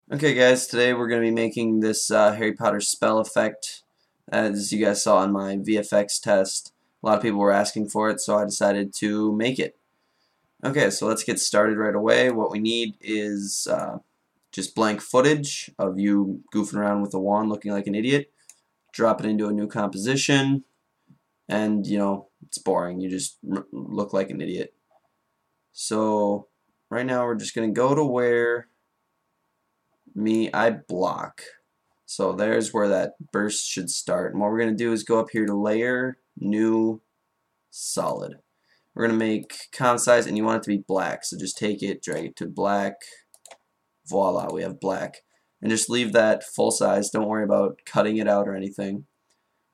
Okay guys, today we're going to be making this Harry Potter spell effect. As you guys saw in my VFX test, a lot of people were asking for it, so I decided to make it. Okay, so let's get started right away. What we need is just blank footage of you goofing around with a wand looking like an idiot. Drop it into a new composition, and it's boring. You just look like an idiot. So right now we're just going to go to where I block. So there's where that burst should start. And what we're going to do is go up here to Layer, New, Solid. We're going to make comp size, and you want it to be black. So just take it, drag it to black. Voila, we have black. And just leave that full size. Don't worry about cutting it out or anything.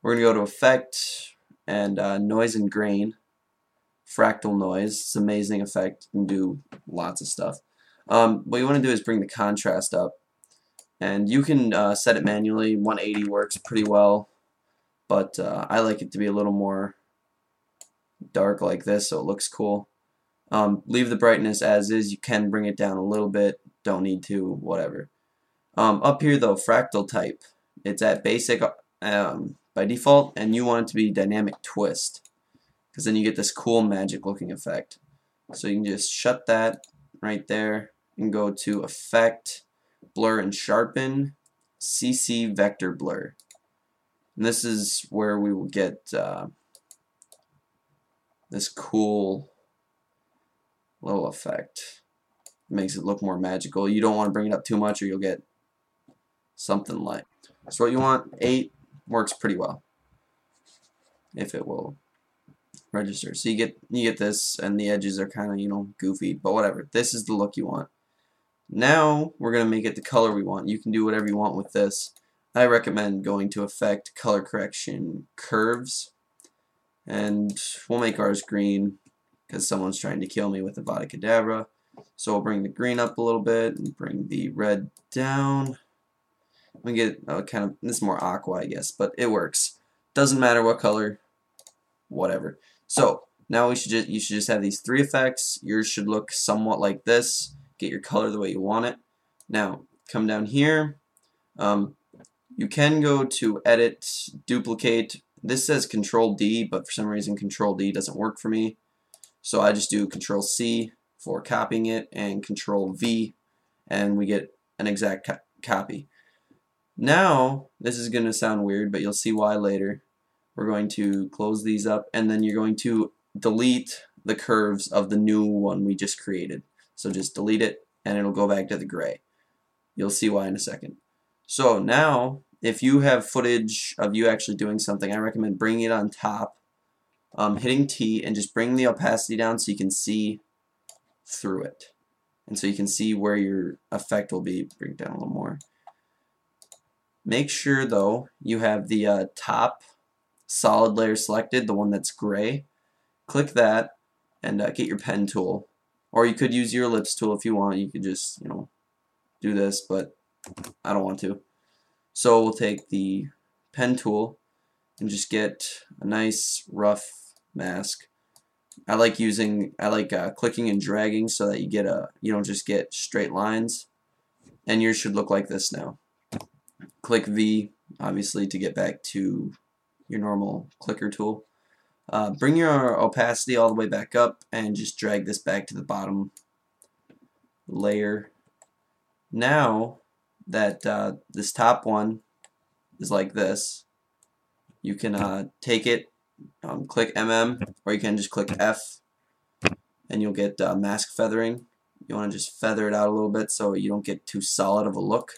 We're going to go to Effect and Noise and Grain. Fractal Noise. It's an amazing effect. You can do lots of stuff. What you want to do is bring the contrast up. And you can set it manually. 180 works pretty well, but I like it to be a little more dark like this so it looks cool. Leave the brightness as is. You can bring it down a little bit. Don't need to, whatever. Up here though, fractal type. It's at basic by default, and you want it to be dynamic twist, because then you get this cool magic looking effect. So you can just shut that right there and go to Effect, Blur and Sharpen, CC Vector Blur. And this is where we will get this cool little effect. It makes it look more magical. You don't want to bring it up too much or you'll get something like. So what you want, 8 works pretty well, if it will register. So you get this, and the edges are kind of goofy, but whatever. This is the look you want. Now we're going to make it the color we want. You can do whatever you want with this. I recommend going to Effect, Color Correction, Curves, and we'll make ours green because someone's trying to kill me with Avada Kedavra. So we'll bring the green up a little bit and bring the red down. We get kind of, this is more aqua I guess, but it works. Doesn't matter what color, whatever. So now you should just have these 3 effects. Yours should look somewhat like this. Get your color the way you want it. Now come down here. You can go to Edit, Duplicate. This says Control D, but for some reason Control D doesn't work for me. So I just do Control C for copying it and Control V, and we get an exact copy. Now this is going to sound weird, but you'll see why later. We're going to close these up, and then you're going to delete the curves of the new one we just created. So just delete it, and it'll go back to the gray. You'll see why in a second. So now, if you have footage of you actually doing something, I recommend bringing it on top, hitting T, and just bring the opacity down so you can see through it. And so you can see where your effect will be. Bring it down a little more. Make sure, though, you have the top solid layer selected, the one that's gray. Click that, and get your pen tool. Or you could use your ellipse tool if you want. You could just, do this, but I don't want to. So we'll take the pen tool and just get a nice rough mask. I like clicking and dragging so that you don't just get straight lines. And yours should look like this now. Click V, obviously, to get back to your normal clicker tool. Bring your opacity all the way back up and just drag this back to the bottom layer. Now that this top one is like this, you can take it, click MM, or you can just click F, and you'll get mask feathering. You want to just feather it out a little bit so you don't get too solid of a look.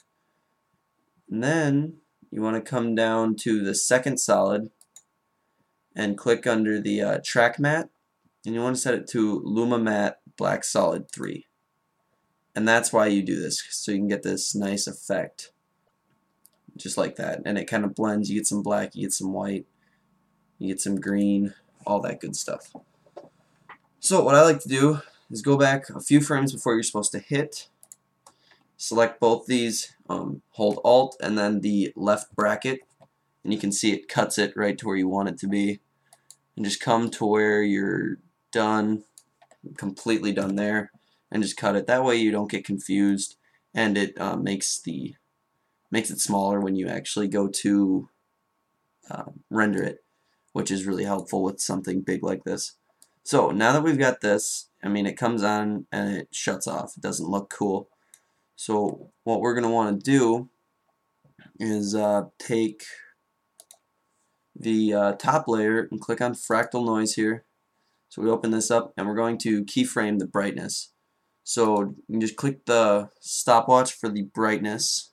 And then you want to come down to the second solid and click under the track matte, and you want to set it to Luma Matte Black Solid 3. And that's why you do this, so you can get this nice effect, just like that. And it kind of blends. You get some black, you get some white, you get some green, all that good stuff. So what I like to do is go back a few frames before you're supposed to hit. Select both these, hold Alt and then the left bracket, and you can see it cuts it right to where you want it to be. And just come to where you're done, completely done there, and just cut it. That way you don't get confused and it makes it smaller when you actually go to render it, which is really helpful with something big like this. So now that we've got this, I mean, it comes on and it shuts off. It doesn't look cool. So what we're going to want to do is take the top layer and click on fractal noise here. So we open this up and we're going to keyframe the brightness. So you can just click the stopwatch for the brightness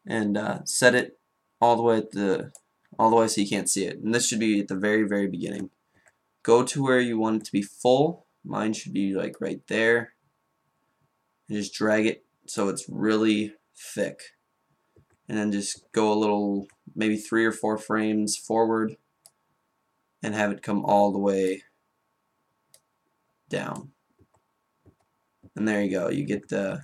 and set it all the way so you can't see it. And this should be at the very beginning. Go to where you want it to be full. Mine should be like right there. And just drag it so it's really thick. And then just go a little, maybe 3 or 4 frames forward and have it come all the way down. And there you go. You get this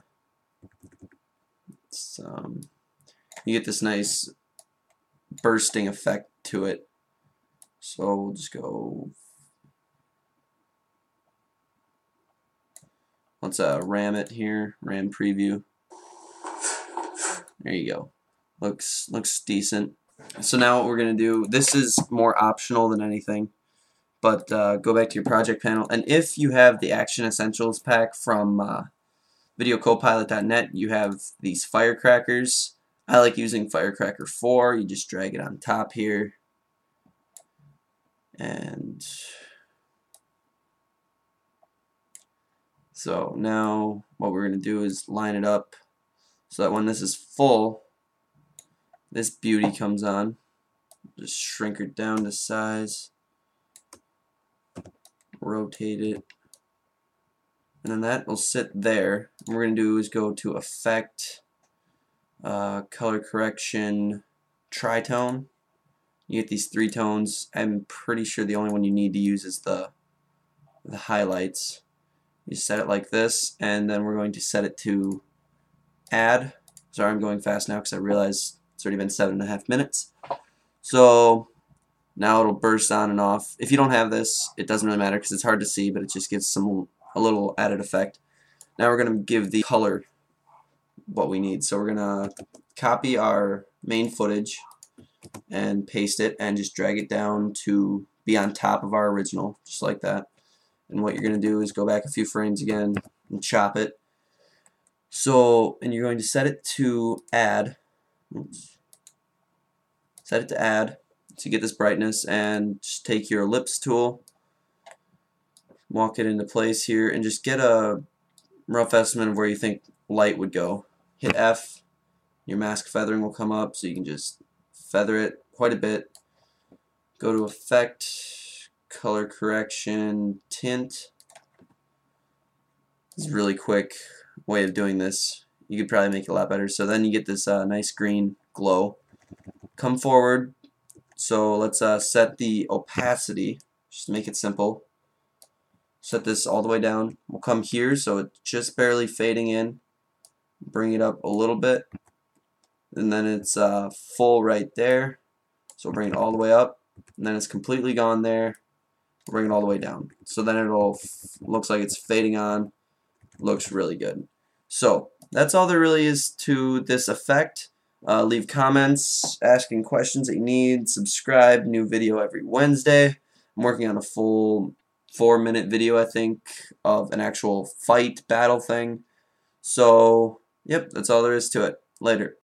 nice bursting effect to it. So we'll just go. Let's ram it here. Ram preview. There you go. Looks decent. So now what we're gonna do. This is more optional than anything. But go back to your project panel, and if you have the Action Essentials pack from VideoCopilot.net, you have these firecrackers. I like using Firecracker 4. You just drag it on top here, and so now what we're going to do is line it up so that when this is full, this beauty comes on. Just shrink it down to size, rotate it, and then that will sit there. What we're going to do is go to Effect, Color Correction, Tritone. You get these 3 tones. I'm pretty sure the only one you need to use is the highlights. You set it like this, and then we're going to set it to Add. Sorry, I'm going fast now because I realize it's already been 7.5 minutes. So now it'll burst on and off. If you don't have this, it doesn't really matter because it's hard to see, but it just gives a little added effect. Now we're going to give the color what we need. So we're going to copy our main footage and paste it and just drag it down to be on top of our original, just like that. And what you're going to do is go back a few frames again and chop it. So, and you're going to set it to add. Oops. Set it to add to get this brightness, and just take your ellipse tool, walk it into place here, and just get a rough estimate of where you think light would go. Hit F, your mask feathering will come up, so you can just feather it quite a bit. Go to Effect, Color Correction, Tint. This is a really quick way of doing this. You could probably make it a lot better. So then you get this nice green glow. Come forward. So let's set the opacity, just to make it simple. Set this all the way down. We'll come here so it's just barely fading in. Bring it up a little bit. And then it's full right there. So we'll bring it all the way up. And then it's completely gone there. We'll bring it all the way down. So then it'll looks like it's fading on. Looks really good. So that's all there really is to this effect. Leave comments, asking questions that you need, subscribe, new video every Wednesday. I'm working on a full 4-minute video, I think, of an actual fight battle thing. So, yep, that's all there is to it. Later.